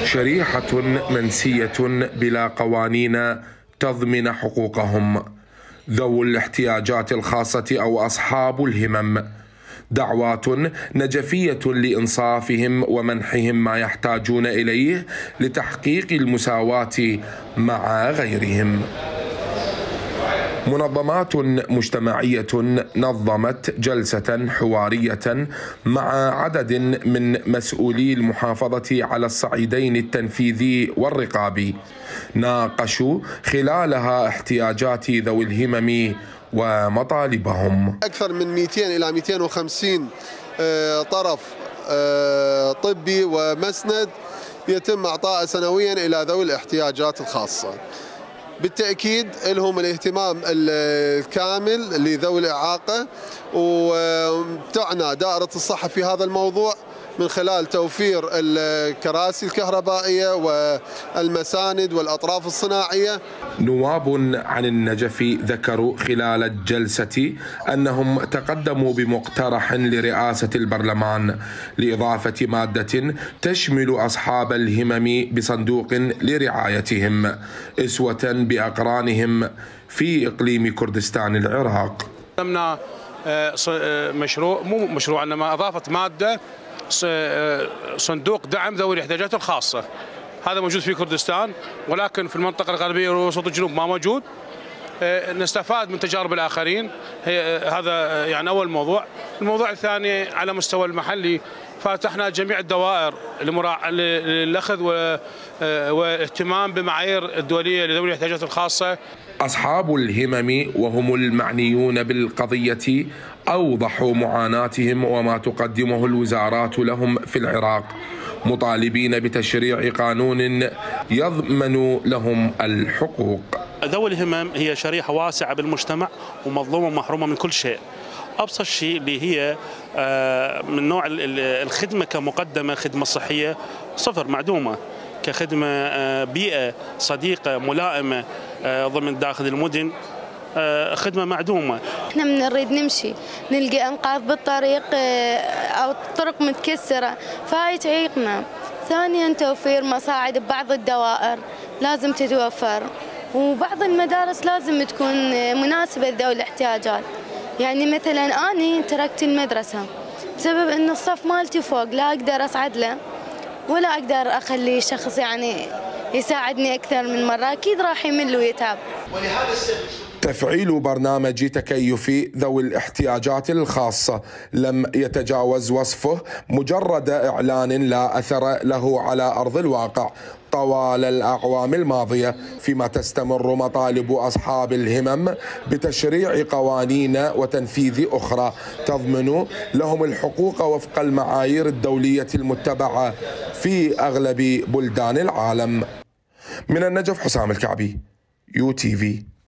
شريحة منسية بلا قوانين تضمن حقوقهم، ذوو الاحتياجات الخاصة أو أصحاب الهمم، دعوات نجفية لإنصافهم ومنحهم ما يحتاجون إليه لتحقيق المساواة مع غيرهم. منظمات مجتمعية نظمت جلسة حوارية مع عدد من مسؤولي المحافظة على الصعيدين التنفيذي والرقابي، ناقشوا خلالها احتياجات ذوي الهمم ومطالبهم. أكثر من 200 إلى 250 طرف طبي ومسند يتم إعطاءه سنويا إلى ذوي الاحتياجات الخاصة. بالتأكيد لهم الاهتمام الكامل لذوي الإعاقة، وتعنى دائرة الصحة في هذا الموضوع من خلال توفير الكراسي الكهربائية والمساند والأطراف الصناعية. نواب عن النجف ذكروا خلال الجلسة أنهم تقدموا بمقترح لرئاسة البرلمان لإضافة مادة تشمل أصحاب الهمم بصندوق لرعايتهم أسوة بأقرانهم في إقليم كردستان العراق. قدمنا مشروع، مو مشروع، إنما إضافة مادة صندوق دعم ذوي الاحتياجات الخاصة. هذا موجود في كردستان، ولكن في المنطقة الغربية ووسط الجنوب ما موجود. نستفاد من تجارب الآخرين، هذا يعني أول موضوع. الموضوع الثاني على مستوى المحلي، فتحنا جميع الدوائر للأخذ والاهتمام بمعايير الدولية لذوي الاحتياجات الخاصة. أصحاب الهمم وهم المعنيون بالقضية أوضحوا معاناتهم وما تقدمه الوزارات لهم في العراق، مطالبين بتشريع قانون يضمن لهم الحقوق. ذوي الهمم هي شريحة واسعة بالمجتمع ومظلومة ومحرومة من كل شيء. أبسط شيء اللي هي من نوع الخدمة كمقدمة، خدمة صحية صفر، معدومة، كخدمة بيئة صديقة ملائمة ضمن داخل المدن خدمة معدومة. احنا بنريد نمشي نلقى انقاذ بالطريق او طرق متكسرة، فهاي تعيقنا. ثانيا توفير مصاعد ببعض الدوائر لازم تتوفر، وبعض المدارس لازم تكون مناسبة لذوي الاحتياجات. يعني مثلا أنا تركت المدرسة بسبب أن الصف مالتي فوق، لا أقدر أصعد له ولا أقدر أخلي شخص يعني يساعدني أكثر من مرة، أكيد راح يمل ويتعب. ولهذا السبب تفعيل برنامج تكيف ذوي الاحتياجات الخاصة لم يتجاوز وصفه مجرد إعلان لا أثر له على أرض الواقع طوال الأعوام الماضية، فيما تستمر مطالب أصحاب الهمم بتشريع قوانين وتنفيذ أخرى تضمن لهم الحقوق وفق المعايير الدولية المتبعة في أغلب بلدان العالم. من النجف، حسام الكعبي، UTV.